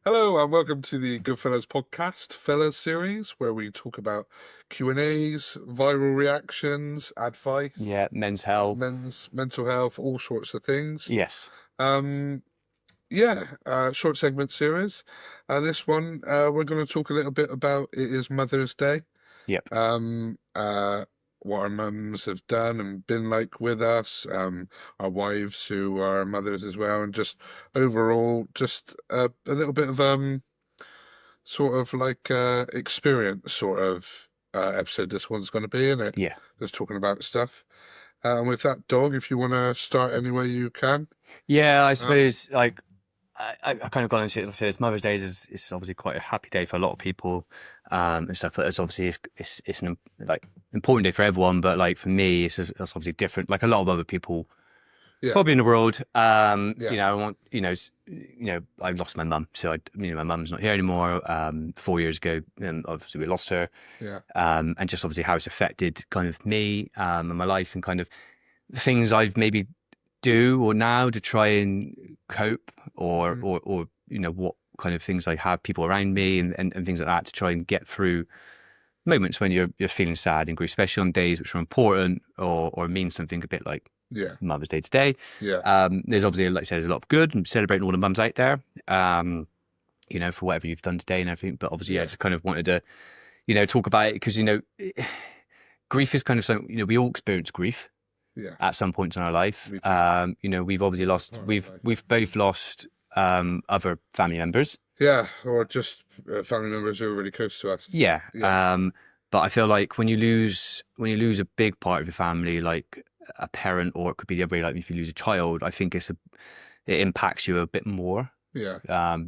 Hello and welcome to the Goodfellas podcast, Fellas series, where we talk about Q&As, viral reactions, advice, Yeah, men's health. men's mental health, all sorts of things. Yes. Um, short segment series. This one, we're going to talk a little bit about it is Mother's Day. Yep. Um, uh, what our mums have done and been like with us, our wives who are mothers as well, and just overall, just a little bit of sort of like experience sort of episode this one's going to be, in it? Yeah. Just talking about stuff. And with that, dog, if you want to start any way you can. Yeah, I Um, suppose like I kind of got into it. Like I said, it's Mother's Day is obviously quite a happy day for a lot of people, and stuff. But it's obviously it's an like important day for everyone. But like for me, it's obviously different. Like a lot of other people yeah, probably in the world. yeah, I want I've lost my mum, so my mum's not here anymore. 4 years ago, and obviously we lost her. yeah, And just obviously how it's affected kind of me and my life and kind of the things I've maybe do or now to try and cope or mm, what kind of things I have people around me and things like that to try and get through moments when you're feeling sad and grief, especially on days which are important or mean something a bit like yeah, Mother's Day today. yeah, There's obviously, like I said, there's a lot of good and celebrating all the mums out there, for whatever you've done today and everything. But obviously, I yeah, just kind of wanted to, talk about it because, grief is kind of something, we all experience grief yeah. at some points in our life. We do. We've obviously It's lost, part of life. we've both lost other family members. Yeah, or just family members who are really close to us. Yeah. Yeah, But I feel like when you lose a big part of your family, like a parent, or it could be the other way, like if you lose a child, I think it impacts you a bit more. yeah,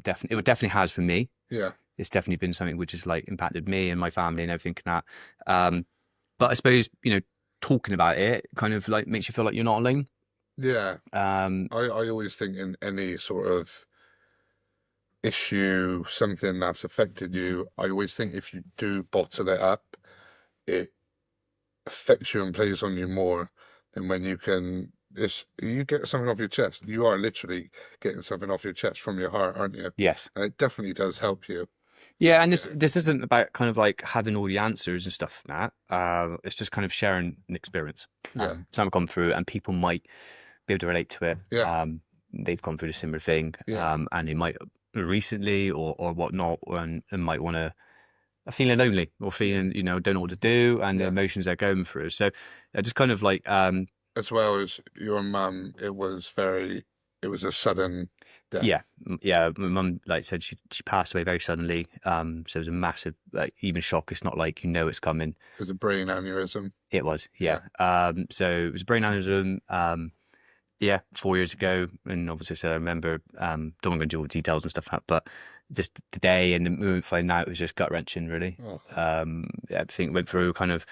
Definitely, it definitely has for me. yeah, It's definitely been something which has like impacted me and my family and everything and that. But I suppose, talking about it kind of like makes you feel like you're not alone. yeah. Um, I always think in any sort of issue, something that's affected you, I always think if you do bottle it up, it affects you and plays on you more than when you can. You get something off your chest. You are literally getting something off your chest from your heart, aren't you? yes. And it definitely does help you. Yeah, and this Yeah, this isn't about kind of like having all the answers and stuff like that. It's just kind of sharing an experience. yeah, Something I've gone through, and people might be able to relate to it. yeah, They've gone through a similar thing, yeah, and they might recently or whatnot, and might want to feeling lonely or feeling don't know what to do, and the yeah. emotions they're going through. So I just kind of like As well as your mum, it was a sudden death. yeah, my mum, like I said, she passed away very suddenly. So it was a massive, like, even shock. It's not like it's coming. It was a brain aneurysm. It was, yeah. Yeah, So it was a brain aneurysm. Yeah, 4 years ago, and obviously, so I remember. Don't want to go into all the details and stuff like that, but just the day and the moment finding out, it was just gut wrenching, really. oh, Everything went through kind of,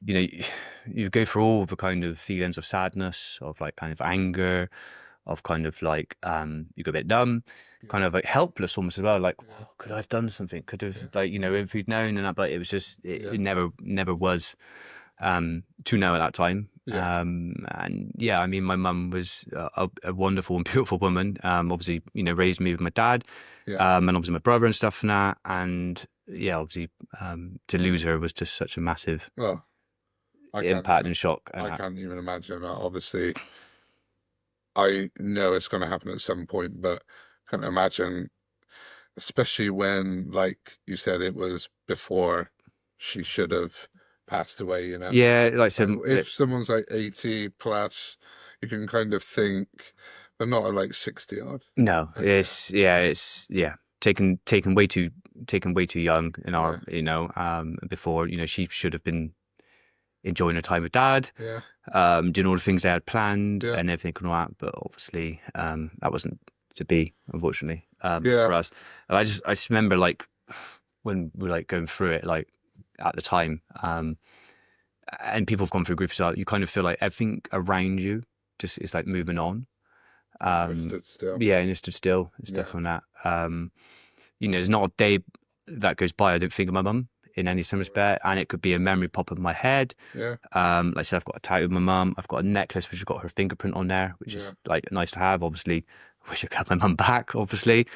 you know, you go through all the kind of feelings of sadness, of like kind of anger, of kind of like you go a bit numb, yeah, kind of like helpless almost as well. Like, yeah, oh, could I have done something? Could have yeah, like if we'd known and that, but it was just yeah, it never was to know at that time. yeah, And yeah, I mean, my mum was a wonderful and beautiful woman. Obviously, raised me with my dad, yeah. and obviously my brother and stuff and that. And yeah, obviously, to lose her was just such a massive Well, I can't impact even, and shock. And I that. can't even imagine that. Obviously, I know it's going to happen at some point, but can't imagine, especially when, like you said, it was before she should have passed away, you know? Yeah, like I Like, said, if someone's like 80 plus, you can kind of think they're not at like 60 odd. no, Yeah, it's taken way too young in yeah, our before she should have been enjoying her time with dad, yeah, doing all the things they had planned yeah, and everything and all that. But obviously, that wasn't to be, unfortunately, yeah, for us. And I just remember like when we were like going through it, like at the time, and people have gone through grief as well. You kind of feel like everything around you just is like moving on. I Um, stood still. yeah, and it's stood still. It's Yeah, definitely that. There's not a day that goes by I don't think of my mum in any some respect, and it could be a memory pop in my head. yeah, Like I said, I've got a tattoo with my mum. I've got a necklace which has got her fingerprint on there, which yeah, is like nice to have. Obviously, wish I could have my mum back, obviously,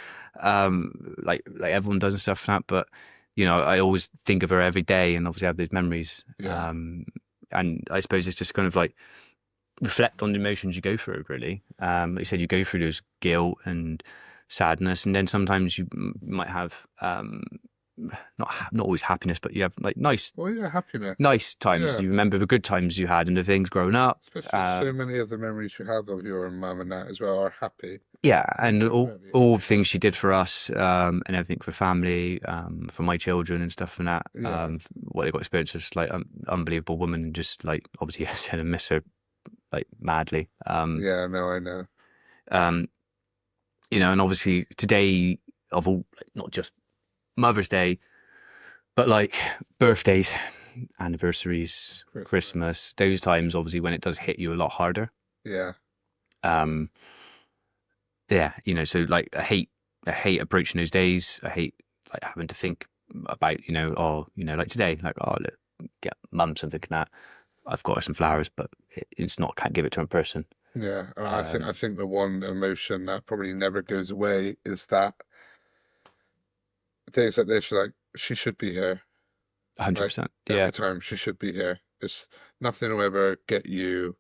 like everyone does and stuff like that. But you know, I always think of her every day, and obviously have those memories. Yeah. And I suppose it's just kind of like reflect on the emotions you go through. Really, like you said, you go through those guilt and sadness, and then sometimes you might have not always happiness, but you have like Well, yeah, happiness. nice times. Yeah. You remember the good times you had and the things growing up. Especially so many of the memories you have of your mum and that as well are happy. Yeah, and Definitely. all the things she did for us, and everything for family, for my children and stuff and that. Yeah. What they got experienced is like unbelievable woman, and just like obviously I said I miss her like madly. Yeah, no, I know. Um, you know, and obviously today of all, like, not just Mother's Day, but like birthdays, anniversaries, Christmas. Christmas, those times obviously when it does hit you a lot harder. Yeah. Um, yeah, you know, so like I hate approaching those days. I hate like having to think about, you know, oh, you know, like today, like, oh, look, get mum something like that. I've got her some flowers, but it's not, can't give it to her in person. Yeah. And I Um, think the one emotion that probably never goes away is that days like this, you're like, she should be here. Like 100%. every Yeah. time she should be here. It's nothing will ever get you.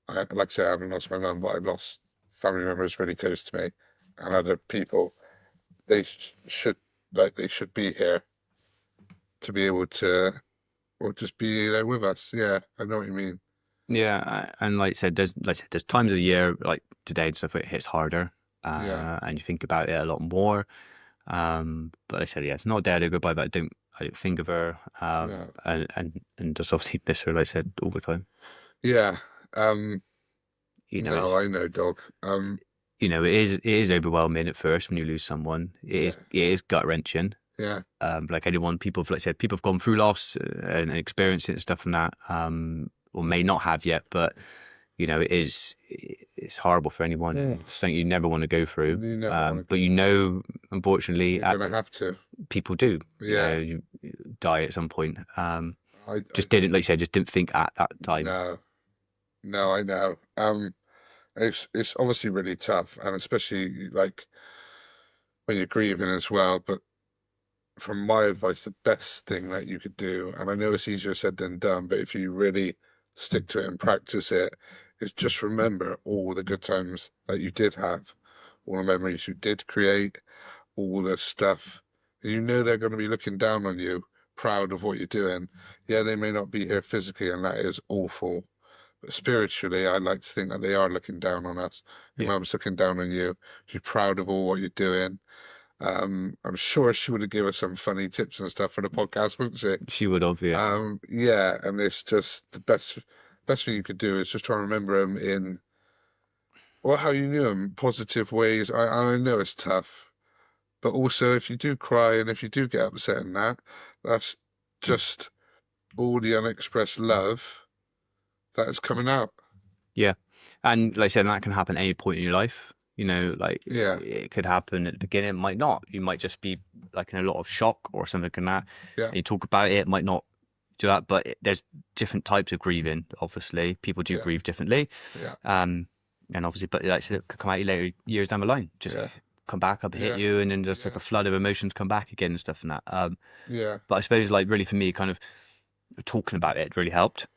Like I say, I haven't lost my mum, but I've lost family members really close to me and other people. They should like they should be here to be able to or just be there with us. Yeah, I know what you mean. Yeah. And like I said, there's times of the year like today and stuff where it hits harder, Yeah, and you think about it a lot more. But I said, yeah, it's not a day I do goodbye, but I don't think of her. yeah, And just obviously miss her, like I said, all the time. yeah. Um, You know, no, it's, I know, dog. you know, it is overwhelming at first when you lose someone. Yeah, It is gut wrenching. yeah, Like anyone, like I said, people have gone through loss, and experienced it and stuff and that, or may not have yet, but you know, it's horrible for anyone. yeah. It's something you never want to go through. You never want to But go you through. know, unfortunately, You're gonna have to. people do. You know, Yeah, you die at some point. I Just didn't, like I said, just didn't think at that time. no, no, I know. It's obviously really tough, and especially like when you're grieving as well. But from my advice, the best thing that you could do, and I know it's easier said than done, but if you really stick to it and practice it, is just remember all the good times that you did have, all the memories you did create, all the stuff. You know they're going to be looking down on you, proud of what you're doing. Yeah, they may not be here physically, and that is awful. But spiritually, I like to think that they are looking down on us. Your Yeah, mum's looking down on you. She's proud of all what you're doing. I'm sure she would have given us some funny tips and stuff for the podcast, wouldn't she? she would have. Yeah, Yeah, and it's just the best thing you could do is just try and remember them in well, how you knew them, positive ways. I know it's tough, but also if you do cry and if you do get upset and that, that's just all the unexpressed love that is coming out. yeah. And like I said, that can happen at any point in your life. You know, like Yeah, it could happen at the beginning, it might not. You might just be like in a lot of shock or something like that. yeah, And you talk about it, it might not do that, but there's different types of grieving. Obviously, people do yeah, grieve differently. yeah, Um, and obviously, but like I said, it could come at you later years down the line. Just yeah, come back up, hit yeah, you, and then just like yeah, a flood of emotions come back again and stuff and that. yeah, But I suppose like really for me, kind of talking about it really helped.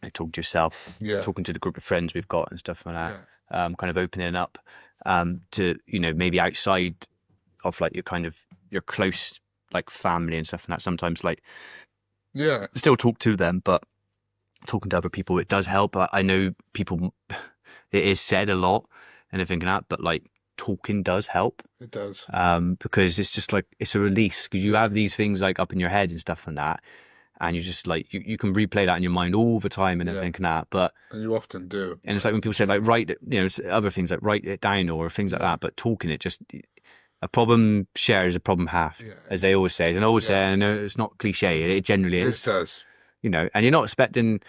Like talking to yourself, yeah, talking to the group of friends we've got and stuff like that. yeah, Kind of opening up, to, you know, maybe outside of like your kind of your close like family and stuff and that. Sometimes like yeah. still talk to them, but talking to other people, it does help. I know people, it is said a lot and everything like that, but like talking does help. It does. Because it's just like it's a release because you have these things like up in your head and stuff and that, and you just like you can replay that in your mind all the time and Yeah, everything like that. But and you often do. and it's like when people say like write it, you know, other things like write it down or things like Yeah, that. But talking it just a problem shared is a problem half, yeah, as they always say. And I always say, yeah. and I know it's not cliche, it generally It is. does You know, and you're not expecting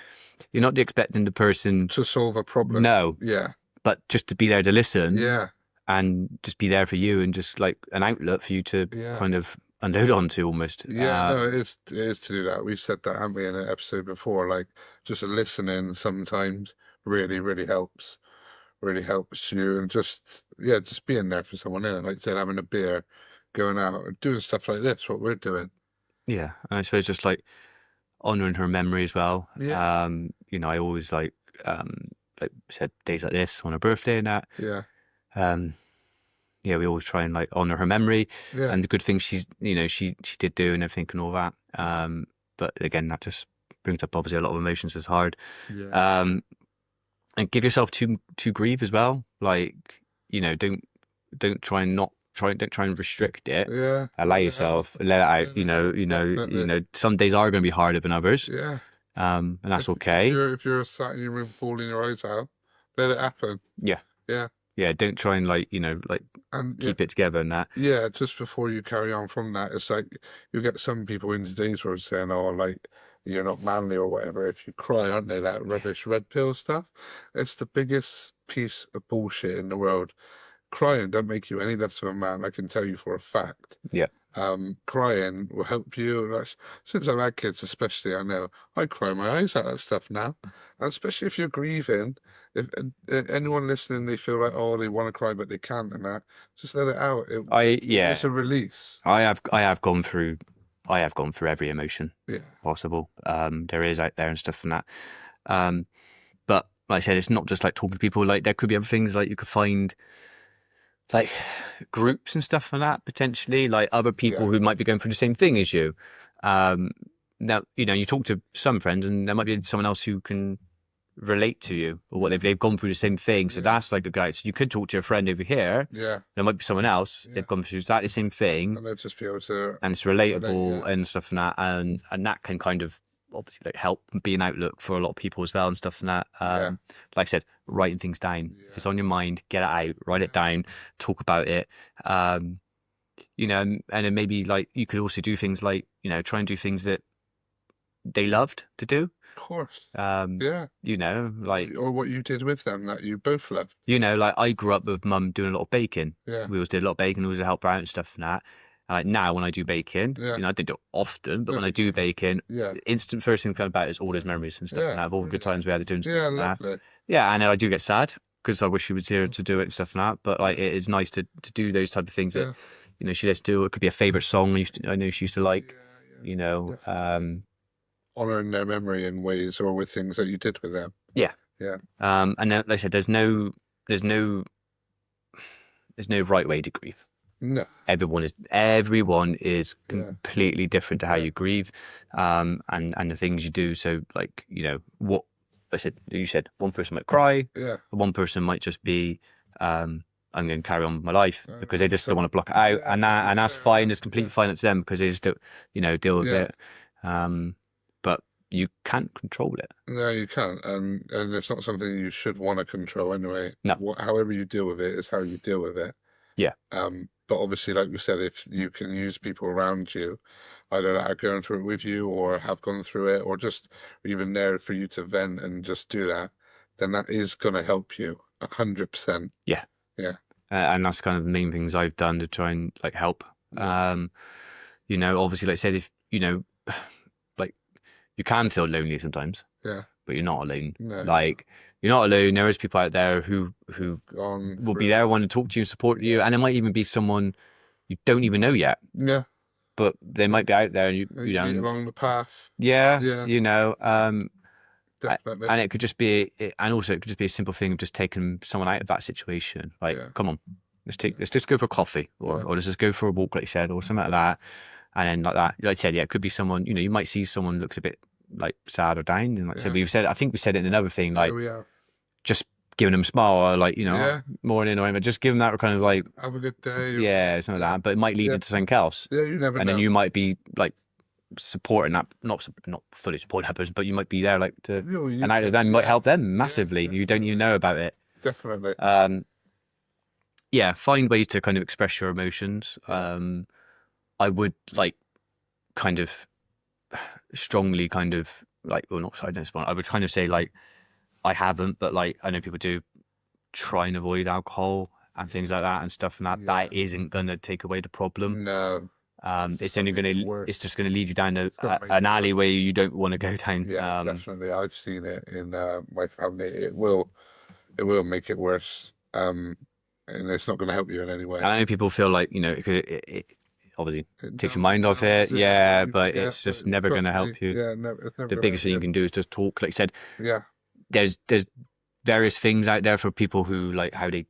the person, to solve a problem. no, Yeah, but just to be there to listen yeah, and just be there for you and just like an outlet for you to yeah. kind of unload onto almost. Yeah, no, it is to do that. We've said that, haven't we, in an episode before? Like, just listening sometimes really, really helps. really helps you, and just yeah, just being there for someone else, like I said, having a beer, going out, or doing stuff like this, what we're doing. Yeah, and I suppose just like honoring her memory as well. Yeah, I always like said days like this on her birthday and that. yeah, Um, yeah, we always try and like honor her memory yeah, and the good things she did do and everything and all that. But again, that just brings up obviously a lot of emotions. It's hard. yeah, Um, and give yourself to grieve as well. Like don't try and not try don't try and restrict it. yeah. Allow Let it out. yourself, let it out. Let it out. Definitely. Some days are going to be harder than others, Yeah. and that's If okay. you're sat in your room bawling your eyes out, let it happen. Yeah, Yeah. yeah. Don't try and like And yeah, keep it together and that. yeah, just before you carry on from that, it's like you get some people in today's world saying, "Oh, like you're not manly or whatever if you cry," aren't they? That Yeah, rubbish red pill stuff. It's the biggest piece of bullshit in the world. Crying don't make you any less of a man. I can tell you for a fact. yeah. Crying will help you. Since I've had kids, especially, I know I cry my eyes out at stuff now, and especially if you're grieving. If anyone listening, they feel like oh they want to cry but they can't, and that just let it out. I It's yeah. a release. I have gone through every emotion Yeah, possible. There is out there and stuff and that. Um, but like I said, it's not just like talking to people. Like there could be other things like you could find like groups and stuff like that potentially, like other people yeah, who might be going through the same thing as you. Um, Now you talk to some friends, and there might be someone else who can relate to you or what yeah, they've gone through the same thing. So yeah, that's like a guide. So you could talk to a friend over here. yeah, There might be someone else yeah, they've gone through exactly the same thing, and they'll just be able to and it's relate. relatable Yeah, and stuff and that, and that can kind of obviously like help be an outlook for a lot of people as well and stuff and that. yeah, Like I said, writing things down. If yeah, it's on your mind, get it out, write it yeah. down, talk about it. Um, and then maybe like you could also do things like try and do things that they loved to do. Of course. Um, Yeah, like or what you did with them that you both loved. like I grew up with mum doing a lot of baking. Yeah, We always did a lot of baking, always help her out and stuff and that. And like now when I do baking, yeah, I did it often, but no, when I do baking, yeah, instant first thing that comes about is all those memories and stuff and yeah, that of all the good times we had doing stuff yeah, and that. lovely. Yeah, and then I do get sad because I wish she was here to do it and stuff and that. But like it is nice to do those type of things that Yeah, she likes to do. It could be a favorite song I know she used to like. yeah, yeah, You know, definitely. Honoring their memory in ways or with things that you did with them. yeah. Yeah, And then, like I said, there's no right way to grieve. no, Everyone is yeah, completely different to how yeah, you grieve, and the things you do. So like what I said, you said one person might cry, yeah. one person might just be I'm going to carry on with my life because they And just don't some, want to block it out, yeah, to be and that's fair, fine. It's completely yeah, fine. It's them because they just don't deal with yeah. it. Um, but you can't control it. No, you can't, and it's not something you should want to control anyway. No, However you deal with it is how you deal with it. yeah, But obviously, like we said, if you can use people around you, either that are going through it with you or have gone through it, or just even there for you to vent and just do that, then that is going to help you 100%. yeah. Yeah, And that's kind of the main things I've done to try and like help. yeah, Obviously, like I said, if like you can feel lonely sometimes, yeah. but you're not alone. No, you're not Like you're not alone. There is people out there who gone will be through there, it. want to talk to you, support you, Yeah, and it might even be someone you don't even know yet, yeah. but they might be out there, and You meet and along the path. yeah, Yeah, definitely. and it could just be, and also it could just be a simple thing of just taking someone out of that situation. Like, Yeah, come on, let's just go for coffee, yeah, or let's just go for a walk, like you said, or something like that. And then like that, like I said, yeah, it could be someone. You might see someone looks a bit like sad or down, and like I said, yeah, I think we said it in another thing, yeah. like We have. just giving them a smile, or like Yeah, morning, or whatever, just give them that kind of like have a good day. Or, yeah, something like yeah, that. But it might lead yeah, into something else, yeah. You never and then know. you might be like supporting that, not fully supporting that person, but you might be there like to, You and out of them might yeah, help them yeah, massively. You don't even definitely, know about it. definitely. Um, yeah, find ways to kind of express your emotions. Yeah, I would like kind of strongly kind of like, well, not I don't suppose I would kind of say like I haven't, but like I know people do try and avoid alcohol and things like that and stuff, and that yeah. isn't gonna take away the problem. No, it's It's gonna only make it gonna worse. it's just gonna lead you down It's gonna make an it worse. alleyway you don't want to go down. Yeah, definitely. I've seen it in my family. It will. it will make it worse. And it's not going to help you in any way. I know people feel like, you know, it obviously It takes your mind off it, numbs it, yeah, you but forget, it's but just never going to trust me, help you. yeah, never, it's never The going to biggest help thing you you. can do is just talk. Like I said, Yeah, there's various things out there for people who like how they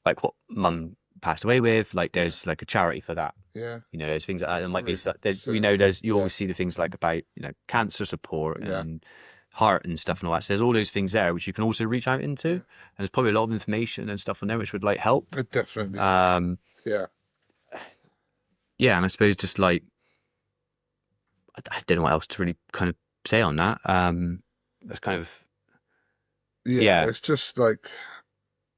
like what mum passed away with. Like yeah, there's like a charity for that. yeah. You know, there's things like that. There might be we know Certain, there's you yeah, always see the things like about cancer support yeah, and heart and stuff and all that. So there's all those things there which you can also reach out into, yeah. and there's probably a lot of information and stuff on there which would like help. It definitely is. Um, Yeah, yeah, and I suppose just like I don't know what else to really kind of say on that. That's kind of yeah. yeah, It's just like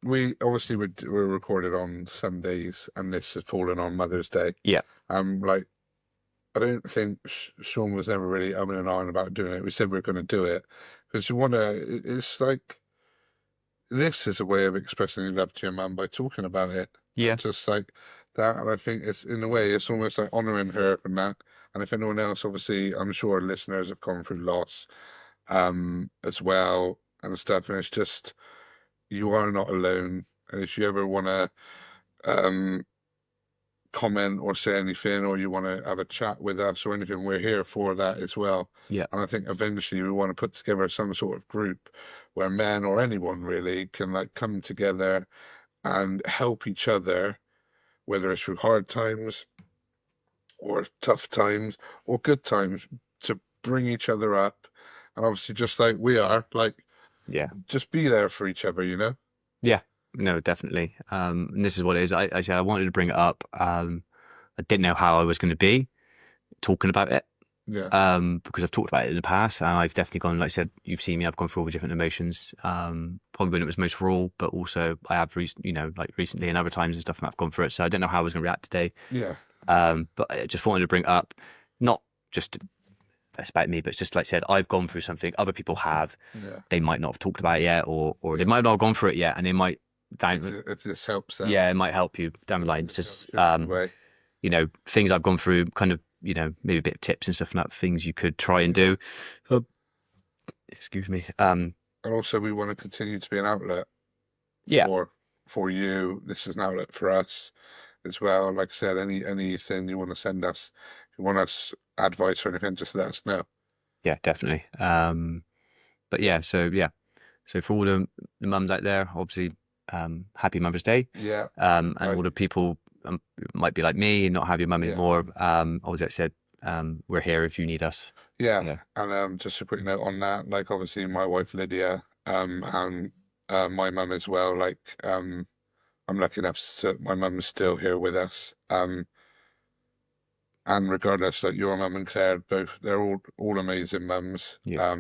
we obviously we're recorded on Sundays, and this has fallen on Mother's Day. yeah, Like I don't think Sean was ever really umming and ahhing about doing it. We said we are going to do it because you want to. It's like this is a way of expressing your love to your mum by talking about it, yeah, and just like that. And I think it's in a way, it's almost like honoring her and that. And if anyone else, obviously, I'm sure listeners have gone through loss, as well and stuff. And it's just you are not alone. And if you ever want to, um, comment or say anything, or you want to have a chat with us or anything, we're here for that as well. yeah, And I think eventually we want to put together some sort of group where men or anyone really can like come together and help each other, whether it's through hard times or tough times or good times, to bring each other up. And obviously, just like we are, like, yeah. just be there for each other, you know? Yeah, no, definitely. And this is what it is. I said I wanted to bring it up. I didn't know how I was going to be talking about it. Yeah. Because I've talked about it in the past, and I've definitely gone. Like I said, you've seen me. I've gone through all the different emotions. Probably when it was most raw, but also I have, like recently and other times and stuff, and I've gone through it. So I don't know how I was going to react today. Yeah. But I just wanted to bring it up, not just it's about me, but it's just like I said, I've gone through something. Other people have. Yeah. They might not have talked about it yet, or they Yeah. might not have gone through it yet, and they might down If this helps them, yeah, it might help you down the line. if It's it just helps you in any way. things I've gone through, kind of maybe a bit of tips and stuff about things you could try and Yeah. do. Excuse me. And also, we want to continue to be an outlet Yeah, for you. This is an outlet for us as well. Like I said, anything you want to send us, if you want us advice or anything, just let us know. yeah, definitely. But yeah, so for all the mums out there, obviously, happy Mother's Day. Yeah, And I all the people might be like me and not have your mum yeah, anymore. Obviously, like I said, we're here if you need us. yeah. Yeah, And just a quick note on that. Like obviously, my wife Lydia, and my mum as well. Like I'm lucky enough to my mum's still here with us. And regardless, like your mum and Claire, both they're all amazing mums. yeah,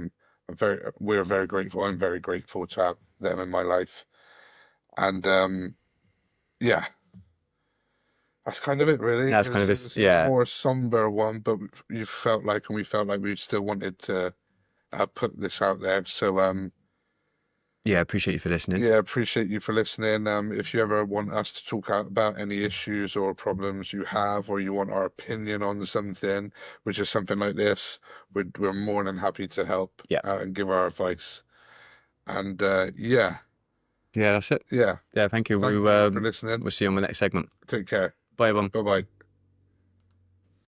We're very grateful. I'm very grateful to have them in my life. And yeah, that's kind of it, really. that's kind of It was a yeah, more somber one, but you felt like, and we felt like we still wanted to put this out there. So yeah. Appreciate you for listening. yeah, appreciate you for listening. If you ever want us to talk out about any issues or problems you have, or you want our opinion on something, which is something like this, we're more than happy to help Yeah, out and give our advice. And yeah, yeah, that's it. yeah. Yeah, thank you. Thank you for listening. We'll see you on the next segment. Take care. Bye, everyone. Bye bye.